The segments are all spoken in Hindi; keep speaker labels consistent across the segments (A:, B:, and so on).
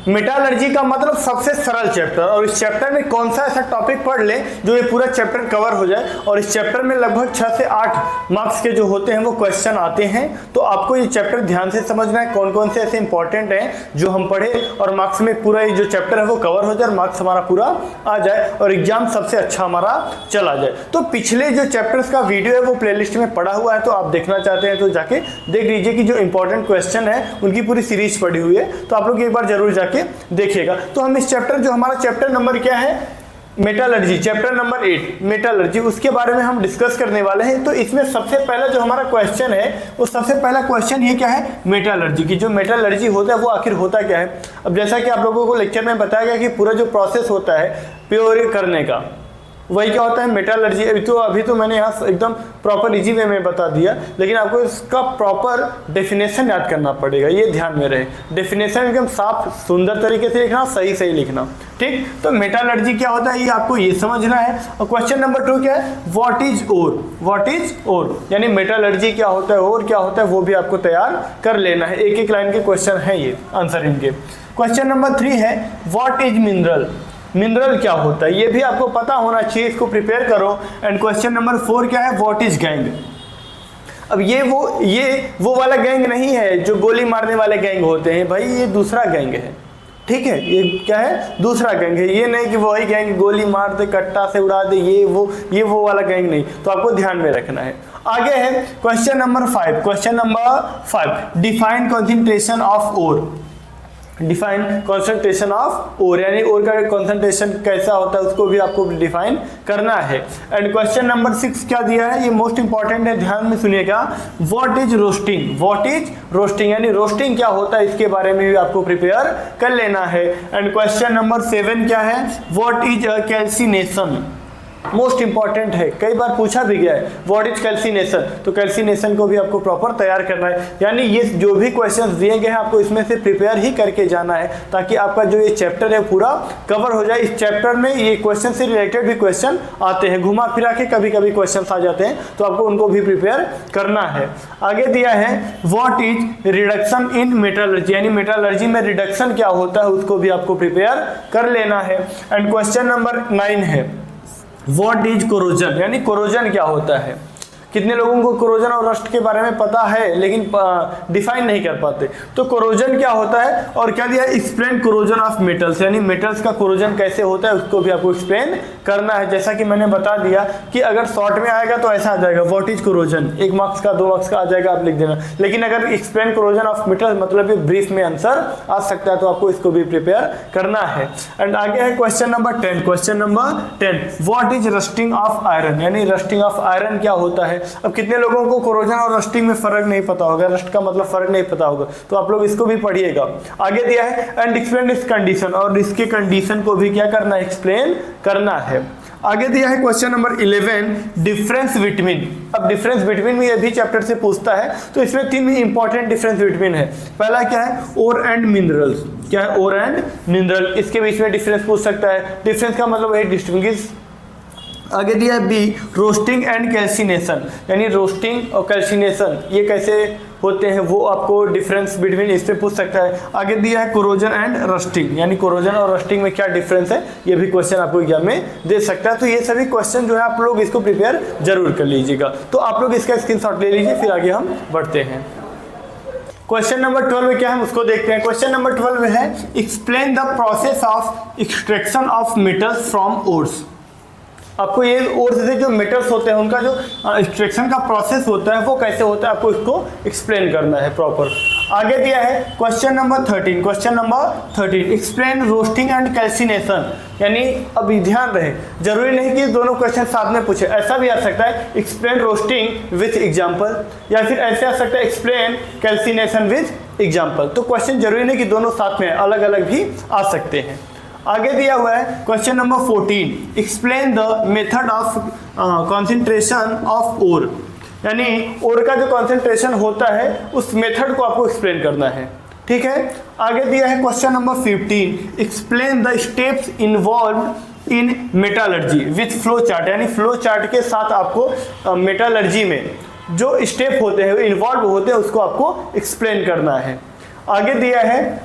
A: मेटालर्जी का मतलब सबसे सरल चैप्टर, और इस चैप्टर में कौन सा ऐसा टॉपिक पढ़ ले जो ये पूरा चैप्टर कवर हो जाए। और इस चैप्टर में लगभग 6 से 8 मार्क्स के जो होते हैं वो क्वेश्चन आते हैं। तो आपको ये चैप्टर ध्यान से समझना है, कौन कौन से ऐसे इंपॉर्टेंट हैं जो हम पढ़े और मार्क्स में पूरा ये जो चैप्टर है वो कवर हो जाए और मार्क्स हमारा पूरा आ जाए और एग्जाम सबसे अच्छा हमारा चला जाए। तो पिछले जो चैप्टर्स का वीडियो है वो प्लेलिस्ट में पड़ा हुआ है, तो आप देखना चाहते हैं तो जाके देख लीजिए कि जो इंपॉर्टेंट क्वेश्चन है उनकी पूरी सीरीज पड़ी हुई है, तो आप लोग एक बार जरूर जाके देखिएगा। तो हम इस चैप्टर, जो हमारा चैप्टर नंबर क्या है, मेटालर्जी, चैप्टर नंबर 8 मेटालर्जी, उसके बारे में हम डिस्कस करने वाले हैं। तो इसमें सबसे पहला जो हमारा क्वेश्चन है वो सबसे पहला क्वेश्चन ये क्या है, मेटालर्जी की जो मेटालर्जी होता है वो आखिर होता क्या है। अब जैसा कि आप लोगों को लेक्चर में बताया गया कि पूरा जो प्रोसेस होता है प्योर करने का, वही क्या होता है, मेटालर्जी। अभी तो मैंने यहाँ एकदम प्रॉपर इजी वे में बता दिया, लेकिन आपको इसका प्रॉपर डेफिनेशन याद करना पड़ेगा, ये ध्यान में रहे। डेफिनेशन एकदम साफ सुंदर तरीके से लिखना, सही लिखना, ठीक। तो मेटालर्जी क्या होता है ये आपको ये समझना है। और क्वेश्चन नंबर 2 क्या है, what is ore, what is ore, यानी मेटालर्जी क्या होता है, और क्या होता है वो भी आपको तैयार कर लेना है। एक एक लाइन के क्वेश्चन है ये, आंसर इनके। क्वेश्चन नंबर 3 है, व्हाट इज मिनरल, मिनरल क्या होता है ये भी आपको पता होना चाहिए, इसको प्रिपेयर करो। एंड क्वेश्चन नंबर 4 क्या है, व्हाट इज गैंग। अब ये वो वाला गैंग नहीं है जो गोली मारने वाले गैंग होते हैं भाई, ये दूसरा गैंग है, ठीक है। ये क्या है, दूसरा गैंग है, ये नहीं कि वही गैंग गोली मार दे, कट्टा से उड़ा दे, ये वो वाला गैंग नहीं। तो आपको ध्यान में रखना है। आगे है question number 5, question number 5, define concentration of ore, define concentration of ore, यानी ओर का कॉन्सेंट्रेशन कैसा होता है उसको भी आपको डिफाइन करना है। एंड क्वेश्चन नंबर 6 क्या दिया है, ये मोस्ट इंपॉर्टेंट है, ध्यान में सुनिएगा। What is roasting, what is roasting, यानी रोस्टिंग क्या होता है इसके बारे में भी आपको प्रिपेयर कर लेना है। एंड क्वेश्चन नंबर 7 क्या है, what is a calcination, most important है, कई बार पूछा भी गया है, व्हाट इज कैल्सिनेशन। तो कैल्सिनेशन को भी आपको प्रॉपर तैयार करना है, यानी ये जो भी क्वेश्चंस दिए गए हैं आपको इसमें से प्रिपेयर ही करके जाना है, ताकि आपका जो ये चैप्टर है पूरा कवर हो जाए। इस चैप्टर में ये क्वेश्चन से रिलेटेड भी क्वेश्चन आते हैं, घुमा फिरा के कभी कभी क्वेश्चन आ जाते हैं, तो आपको उनको भी प्रिपेयर करना है। आगे दिया है, what is reduction in metallurgy, यानी मेटालर्जी में रिडक्शन क्या होता है उसको भी आपको प्रिपेयर कर लेना है। एंड क्वेश्चन नंबर 9 है, व्हाट इज कोरोजन, यानी कोरोजन क्या होता है। कितने लोगों को कोरोजन और रस्ट के बारे में पता है लेकिन डिफाइन नहीं कर पाते। तो कोरोजन क्या होता है, और क्या दिया, एक्सप्लेन कोरोजन ऑफ मेटल्स, यानी मेटल्स का कोरोजन कैसे होता है उसको भी आपको एक्सप्लेन करना है। जैसा कि मैंने बता दिया कि अगर शॉर्ट में आएगा तो ऐसा आ जाएगा, व्हाट इज कोरोजन, 1 मार्क्स का 2 मार्क्स का आ जाएगा, आप लिख देना। लेकिन अगर एक्सप्लेन कोरोजन ऑफ मेटल्स मतलब ब्रीफ में आंसर आ सकता है, तो आपको इसको भी प्रिपेयर करना है। एंड आगे है question number 10, question number 10, what is rusting of iron, यानी रस्टिंग ऑफ आयरन क्या होता है। अब कितने लोगों को कोरोजन और रस्टिंग में फर्क नहीं पता होगा, रस्ट का मतलब फर्क नहीं पता होगा, तो आप लोग इसको भी पढ़िएगा। आगे दिया है, एंड एक्सप्लेन दिस कंडीशन, और इसके कंडीशन को भी क्या करना है, एक्सप्लेन करना है। आगे दिया है क्वेश्चन नंबर 11, डिफरेंस बिटवीन। अब डिफरेंस बिटवीन में ये भी चैप्टर से पूछता है, तो इसमें 3 इंपॉर्टेंट डिफरेंस बिटवीन है। पहला क्या है, ओर एंड मिनरल्स, क्या है, ओर एंड मिनरल, इसके बीच में डिफरेंस पूछ सकता है। डिफरेंस का मतलब है डिस्टिंग्विश। आगे दिया है बी, रोस्टिंग एंड कैल्सिनेशन, यानी रोस्टिंग और कैल्सिनेशन ये कैसे होते हैं वो आपको डिफरेंस बिटवीन इस पे पूछ सकता है। आगे दिया है कोरोजन एंड रस्टिंग, यानी कोरोजन और रस्टिंग में क्या डिफरेंस है, ये भी क्वेश्चन आपको एग्जाम में दे सकता है। तो ये सभी क्वेश्चन जो है आप लोग इसको प्रिपेयर जरूर कर लीजिएगा। तो आप लोग इसका स्क्रीनशॉट ले लीजिए, फिर आगे हम बढ़ते हैं। क्वेश्चन नंबर 12 में क्या है उसको देखते हैं। क्वेश्चन नंबर 12 में है, explain the process of extraction of metals from ores. आपको ये ओर्स से जो मेटल्स होते हैं उनका जो एक्सट्रैक्शन का प्रोसेस होता है वो कैसे होता है, आपको इसको एक्सप्लेन करना है प्रॉपर। आगे दिया है question number 13, question number 13, explain roasting and calcination, यानी अभी ध्यान रहे, जरूरी नहीं कि दोनों क्वेश्चन साथ में पूछे, ऐसा भी आ सकता है एक्सप्लेन रोस्टिंग विथ एग्जाम्पल, या फिर ऐसे आ सकता है एक्सप्लेन कैल्सिनेशन विथ एग्जाम्पल। तो क्वेश्चन जरूरी नहीं कि दोनों साथ में, अलग अलग भी आ सकते हैं। आगे दिया हुआ है question number 14, explain the method of concentration of ore, यानी ओर का जो कॉन्सेंट्रेशन होता है उस मेथड को आपको एक्सप्लेन करना है, ठीक है। आगे दिया है question number 15, explain the steps involve in metallurgy with flow chart, यानी फ्लो चार्ट के साथ आपको मेटालर्जी में जो स्टेप होते हैं इन्वॉल्व होते हैं उसको आपको एक्सप्लेन करना है। आगे दिया है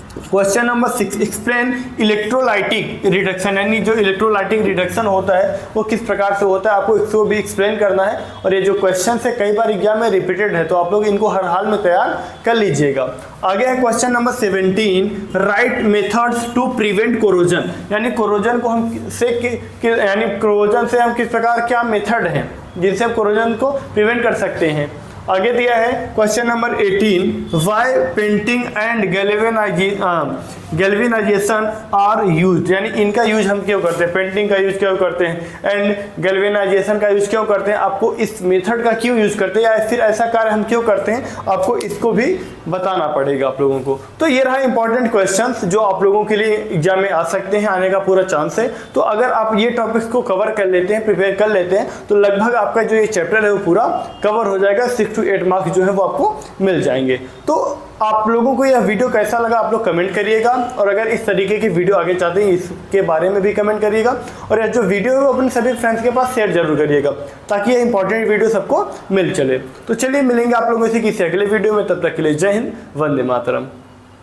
A: question number 6, explain electrolytic reduction, यानी जो इलेक्ट्रोलाइटिक रिडक्शन होता है वो किस प्रकार से होता है, आपको इसको भी एक्सप्लेन करना है। और ये जो क्वेश्चन है कई बार एग्जाम में रिपीटेड है, तो आप लोग इनको हर हाल में तैयार कर लीजिएगा। आगे है question number 17, write methods to prevent corrosion, यानी कोरोजन को हम यानी कोरोजन से हम किस प्रकार क्या मेथड हैं जिनसे हम कोरोजन को प्रिवेंट कर सकते हैं। आगे दिया है question number 18, why painting and galvanization are used, यानी इनका यूज हम क्यों करते हैं, पेंटिंग का यूज क्यों करते हैं एंड गैल्वेनाइजेशन का यूज क्यों करते हैं, आपको इस मेथड का क्यों यूज करते हैं या फिर ऐसा कार्य हम क्यों करते हैं, आपको इसको भी बताना पड़ेगा आप लोगों को। तो ये रहा इंपॉर्टेंट क्वेश्चंस जो आप लोगों के लिए एग्जाम में आ सकते हैं, आने का पूरा चांस है। तो अगर आप ये टॉपिक्स को कवर कर लेते हैं, प्रिपेयर कर लेते हैं, तो लगभग आपका जो ये चैप्टर है वो पूरा कवर हो जाएगा, 6 to 8 मार्क्स जो है वो आपको मिल जाएंगे। तो आप लोगों को यह वीडियो कैसा लगा आप लोग कमेंट करिएगा, और अगर इस तरीके की वीडियो आगे चाहते हैं इसके बारे में भी कमेंट करिएगा, और यह जो वीडियो है वो अपने सभी फ्रेंड्स के पास शेयर जरूर करिएगा ताकि यह इंपॉर्टेंट वीडियो सबको मिल चले। तो चलिए मिलेंगे आप लोगों से किसी अगले वीडियो में, तब तक के लिए जय हिंद, वंदे मातरम।